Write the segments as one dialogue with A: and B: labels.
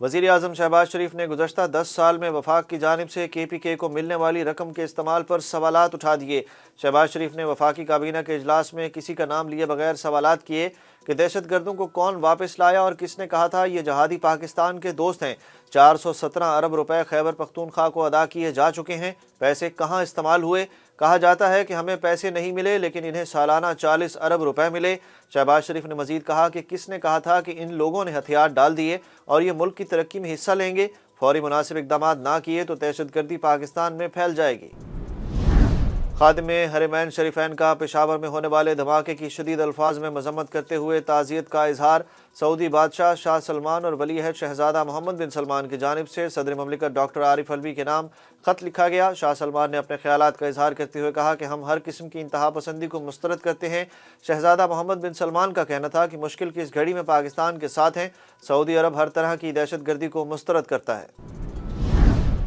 A: वज़ीर आज़म शहबाज शरीफ ने गुज़श्ता 10 साल में वफाक की जानिब से KPK को मिलने वाली रकम के इस्तेमाल पर सवालात उठा दिए। शहबाज शरीफ ने वफाकी काबीना के इजलास में किसी का नाम लिए बगैर सवालात किए कि दहशतगर्दों को कौन वापस लाया और किसने कहा था ये जहादी पाकिस्तान के दोस्त हैं। 417 अरब रुपए खैबर पख्तूनख्वा को अदा किए जा चुके हैं। पैसे कहाँ इस्तेमाल हुए? कहा जाता है कि हमें पैसे नहीं मिले, लेकिन इन्हें सालाना 40 अरब रुपए मिले। शहबाज शरीफ ने मजीद कहा कि किसने कहा था कि इन लोगों ने हथियार डाल दिए और ये मुल्क की तरक्की में हिस्सा लेंगे। फौरी मुनासिब इकदाम ना किए तो दहशतगर्दी पाकिस्तान में फैल जाएगी। खादिम हरमैन शरीफैन का पेशावर में होने वाले धमाके की शदीद अल्फाज में मजम्मत करते हुए ताज़ियत का इजहार सऊदी बादशाह शाह सलमान और वली अहद शहजादा मोहम्मद बिन सलमान की जानिब से सदर ममलिकत डॉक्टर आरिफ अलवी के नाम ख़त लिखा गया। शाह सलमान ने अपने ख्यालात का इजहार करते हुए कहा कि हम हर किस्म की इंतहा पसंदी को मुस्तरद करते हैं। शहजादा मोहम्मद बिन सलमान का कहना था कि मुश्किल की इस घड़ी में पाकिस्तान के साथ हैं। सऊदी अरब हर तरह की दहशत गर्दी को मुस्तरद करता है।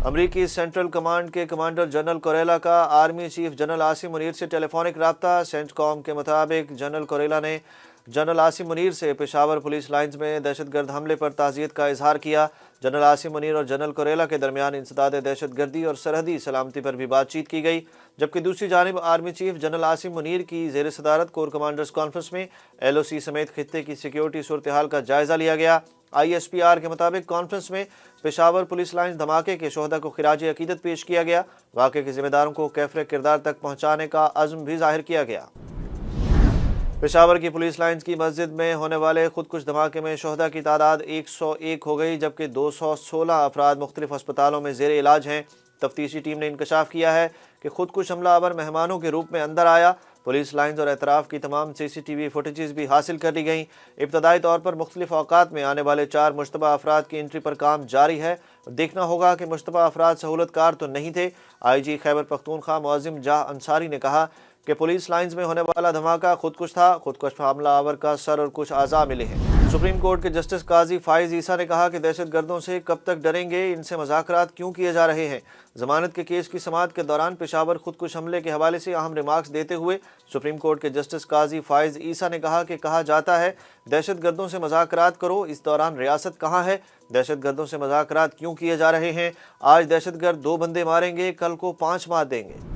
A: अमरीकी सेंट्रल कमांड के कमांडर जनरल कोरेला का army chief general Asim Munir से टेलीफोनिक रब्ता। सेंटकॉम के मुताबिक जनरल कोरेला ने जनरल आसिम मुनीर से पेशावर पुलिस लाइन्स में दहशतगर्द हमले पर ताज़ियत का इजहार किया। जनरल आसिम मुनीर और जनरल कोरेला के दरमियान इंसदाद दहशतगर्दी और सरहदी सलामती पर भी बातचीत की गई, जबकि दूसरी जानिब army chief general Asim Munir की ज़ेर सदारत कोर कमांडर्स कॉन्फ्रेंस में LOC समेत खित्ते की सिक्योरिटी सूरत हाल का जायज़ा लिया गया। ISPR के मुताबिक कॉन्फ्रेंस में पेशावर पुलिस लाइन धमाके के शोहदा को खिराज अकीदत पेश किया गया। वाक़े के जिम्मेदारों को कैफरे किरदार तक पहुँचाने का अज़्म भी जाहिर किया गया। पेशावर की पुलिस लाइन्स की मस्जिद में होने वाले खुदकुश धमाके में शोहदा की तादाद 101 हो गई, जबकि 216 अफराद मुख्तलिफ अस्पतालों में ज़ेर इलाज हैं। तफ्तीशी टीम ने इंकशाफ किया है कि खुदकुश हमलावर मेहमानों के रूप में अंदर आया। पुलिस लाइन्स और एतराफ़ की तमाम CCTV फुटेजेस भी हासिल कर ली गई। इब्तदाई तौर पर मुख्तलिफ औकात में आने वाले 4 मुश्तबा अफराद की एंट्री पर काम जारी है। देखना होगा कि मुश्तबा अफराद सहूलतकार तो नहीं थे। IG खैबर पख्तूनख्वा मुअज़्ज़िम जाह अंसारी ने कहा कि पुलिस लाइन्स में होने वाला धमाका खुदकुश था। खुदकुश हमलावर का सर और कुछ आज़ा मिले हैं। सुप्रीम कोर्ट के जस्टिस काजी फाइज ईसा ने कहा कि दहशतगर्दों से कब तक डरेंगे, इनसे मुज़ाकरात क्यों किए जा रहे हैं। जमानत के केस की समाअत के दौरान पेशावर खुदकुश हमले के हवाले से अहम रिमार्क्स देते हुए सुप्रीम कोर्ट के जस्टिस काजी फाइज ईसा ने कहा कि कहा जाता है दहशतगर्दों से मुज़ाकरात करो, इस दौरान रियासत कहाँ है? दहशतगर्दों से मुज़ाकरात क्यों किए जा रहे हैं? आज दहशतगर्द 2 बंदे मारेंगे, कल को 5 मार देंगे।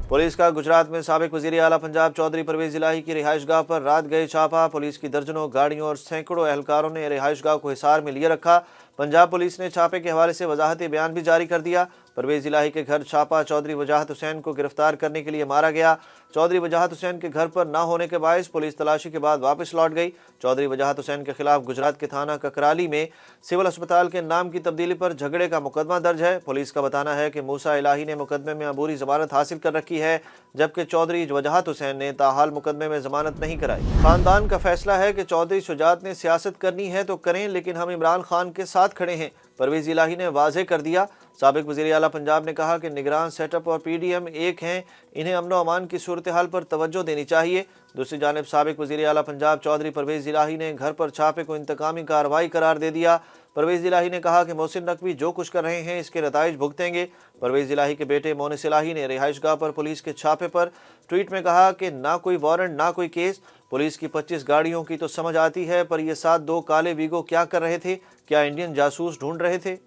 A: पुलिस का गुजरात में साबिक वज़ीर आला पंजाब चौधरी परवेज़ इलाही की रिहाइशगाह पर रात गए छापा। पुलिस की दर्जनों गाड़ियों और सैकड़ों एहलकारों ने रिहाइशगाह को हिसार में लिए रखा। पंजाब पुलिस ने छापे के हवाले से वजाहती बयान भी जारी कर दिया। परवेज़ इलाही के घर छापा चौधरी वजाहत हुसैन को गिरफ्तार करने के लिए मारा गया। चौधरी वजाहत हुसैन के घर पर ना होने के बायस पुलिस तलाशी के बाद वापस लौट गई। चौधरी वजाहत हुसैन के खिलाफ गुजरात के थाना ककराली में सिविल अस्पताल के नाम की तब्दीली पर झगड़े का मुकदमा दर्ज है। पुलिस का बताना है कि मूसा इलाही ने मुकदमे में अबूरी जमानत हासिल कर रखी है, जबकि चौधरी वजाहत हुसैन ने ताहाल मुकदमे में जमानत नहीं कराई। खानदान का फैसला है कि चौधरी शुजात ने सियासत करनी है तो करें, लेकिन हम इमरान खान के साथ खड़े हैं, परवेज़ इलाही ने वाज़ेह कर दिया। साबिक वज़ीर आला पंजाब ने कहा कि निगरान सेटअप और PDM एक हैं, इन्हें अमन व अमान की सूरत हाल पर तवज्जो देनी चाहिए। दूसरी जानिब साबिक वज़ीर आला पंजाब चौधरी परवेज़ इलाही ने घर पर छापे को इंतकामी कार्रवाई करार दे दिया। परवेज़ इलाही ने कहा कि मोहसिन नकवी जो कुछ कर रहे हैं इसके नताइज भुगतेंगे। परवेज़ इलाही के बेटे मोनिस इलाही ने रिहाइशगाह पर पुलिस के छापे पर ट्वीट में कहा कि ना कोई वारंट ना कोई केस, पुलिस की 25 गाड़ियों की तो समझ आती है, पर ये 7 काले वीगो क्या कर रहे थे? क्या इंडियन जासूस ढूंढ रहे थे?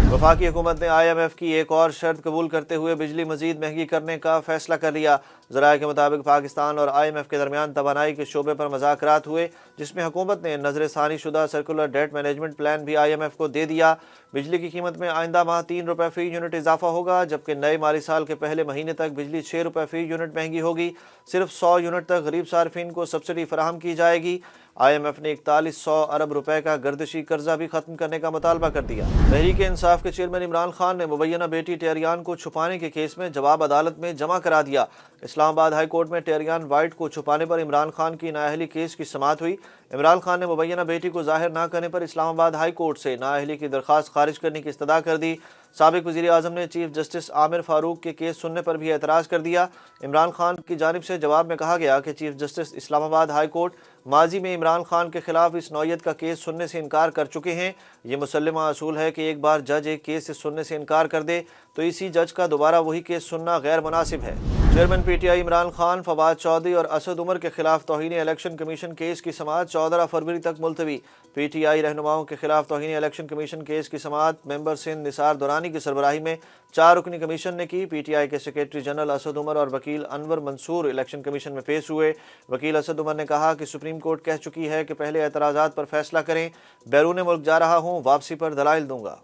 A: वफाकी हुकूमत ने IMF की एक और शर्त कबूल करते हुए बिजली मजीद महंगी करने का फैसला कर लिया। ज़राए के मुताबिक पाकिस्तान और IMF के दरमियान तवानाई के शोबे पर मुज़ाकरात हुए, जिसमें हुकूमत ने नज़रसानी शुदा सर्कुलर डेट मैनेजमेंट प्लान भी IMF को दे दिया। बिजली की कीमत में आइंदा माह 3 रुपये फ़ी यूनिट इजाफा होगा, जबकि नए माली साल के पहले महीने तक बिजली 6 रुपये फ़ी यूनिट महंगी होगी। सिर्फ 100 यूनिट तक गरीब सार्फिन को सब्सिडी फराहम की जाएगी। IMF ने 4100 अरब रुपए का गर्दिशी कर्जा भी खत्म करने का मुतालबा कर दिया। तहरीक इंसाफ के चेयरमैन इमरान खान ने मुबैना बेटी टेरियान को छुपाने के केस में जवाब अदालत में जमा करा दिया। इस्लामाबाद हाई कोर्ट में टेरियान वाइट को छुपाने पर इमरान खान की नाअहली केस की समाअत हुई। इमरान खान ने मुबैना बेटी को जाहिर न करने पर इस्लामाबाद हाई कोर्ट से नाअहली की दरख्वास्त खारिज करने की इस्तदा कर दी। साबिक वज़ीर आज़म ने चीफ जस्टिस आमिर फारूक के केस सुनने पर भी एतराज़ कर दिया। इमरान खान की जानिब से जवाब में कहा गया कि chief justice Islamabad high court माजी में इमरान खान के खिलाफ इस नौयत का केस सुनने से इनकार कर चुके हैं। ये मुसल्लमा असूल है कि एक बार जज एक केस से सुनने से इनकार कर दे तो इसी जज का दोबारा वही केस सुनना गैर मुनासिब है। चेयरमैन पीटीआई इमरान खान, फवाद चौधरी और असद उमर के खिलाफ तौहीन इलेक्शन कमीशन केस की समाअत 14 फरवरी तक मुलतवी। पीटीआई रहनुमाओं के खिलाफ तौहीन इलेक्शन कमीशन केस की समाअत मेंबर सिंध निसार दुरानी की सरबराही में 4 रुकनी कमीशन ने की। पीटीआई के सेक्रेटरी जनरल असद उमर और वकील अनवर मंसूर इलेक्शन कमीशन में पेश हुए। वकील असद उमर ने कहा कि सुप्रीम कोर्ट कह चुकी है कि पहले एतराज़ात पर फैसला करें, बैरून मुल्क जा रहा हूँ, वापसी पर दलाइल दूंगा।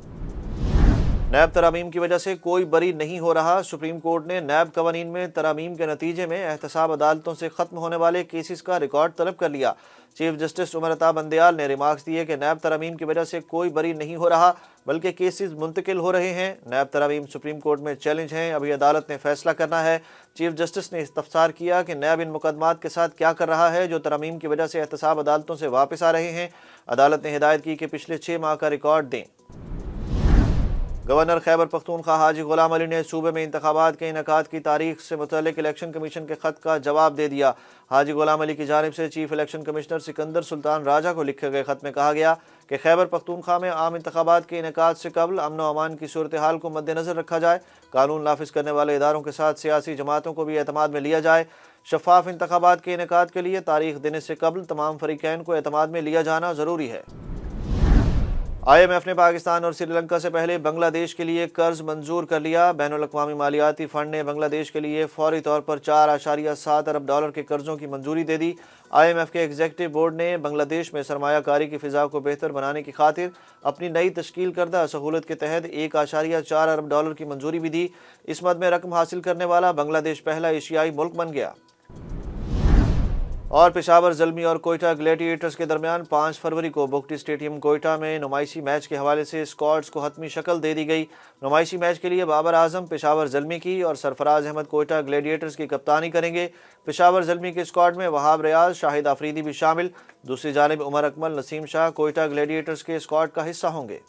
A: नैब तरामीम की वजह से कोई बरी नहीं हो रहा। सुप्रीम कोर्ट ने नैब कवानीन में तरामीम के नतीजे में एहतसाब अदालतों से ख़त्म होने वाले केसेस का रिकॉर्ड तलब कर लिया। चीफ जस्टिस उमर अता बंदयाल ने रिमार्क्स दिए कि नैब तरामीम की वजह से कोई बरी नहीं हो रहा, बल्कि केसेस मुंतकिल हो रहे हैं। नैब तरामीम सुप्रीम कोर्ट में चैलेंज हैं, अभी अदालत ने फैसला करना है। चीफ जस्टिस ने इस्तफसार किया कि नैब इन मुकदमात के साथ क्या कर रहा है जो तरामीम की वजह से एहतसाब अदालतों से वापस आ रहे हैं। अदालत ने हिदायत की कि पिछले 6 माह का रिकॉर्ड दें। गवर्नर खैबर पख्तूनख्वा हाजी गुलाम अली ने सूबे में इंतखाबात के इनेकाद की तारीख से मुतल्लिक इलेक्शन कमीशन के खत का जवाब दे दिया। हाजी गुलाम अली की जानिब से chief election commissioner Sikandar Sultan Raja को लिखे गए खत में कहा गया कि खैबर पख्तूनख्वा में आम इंतखाबात के इनेकाद से कबल अमन व अमान की सूरत हाल को मद्देनजर रखा जाए, कानून नाफिज करने वाले इदारों के साथ सियासी जमातों को भी एतमाद में लिया जाए। शफाफ इंतखाबात के इनेकाद के लिए तारीख देने से कबल तमाम फरीकैन को एतमाद में लिया जाना ज़रूरी है। IMF ने पाकिस्तान और श्रीलंका से पहले बांग्लादेश के लिए कर्ज मंजूर कर लिया। बैनुल अक़वामी मालियाती फ़ंड ने बांग्लादेश के लिए फौरी तौर पर $4.7 अरब के कर्जों की मंजूरी दे दी। IMF के एग्जीक्यूटिव बोर्ड ने बांग्लादेश में सरमायाकारी की फ़िज़ा को बेहतर बनाने की खातिर अपनी नई तश्कील करदा सहूलत के तहत $1.4 अरब की मंजूरी भी दी। इस मद में रकम हासिल करने वाला बांग्लादेश पहला एशियाई मुल्क बन गया। और पेशावर ज़ल्मी और कोयटा ग्लैडिएटर्स के दरमियान 5 फरवरी को बुगटी स्टेडियम कोयटा में नुमाइशी मैच के हवाले से स्क्वाड्स को हतमी शक्ल दे दी गई। नुमाइशी मैच के लिए बाबर आजम पेशावर ज़ल्मी की और सरफराज अहमद कोयटा ग्लैडिएटर्स की कप्तानी करेंगे। पेशावर ज़ल्मी के स्क्वाड में वहाब रियाज, शाहिद आफरीदी भी शामिल। दूसरी जानिब उमर अकमल, नसीम शाह कोयटा ग्लैडिएटर्स के स्क्वाड का हिस्सा होंगे।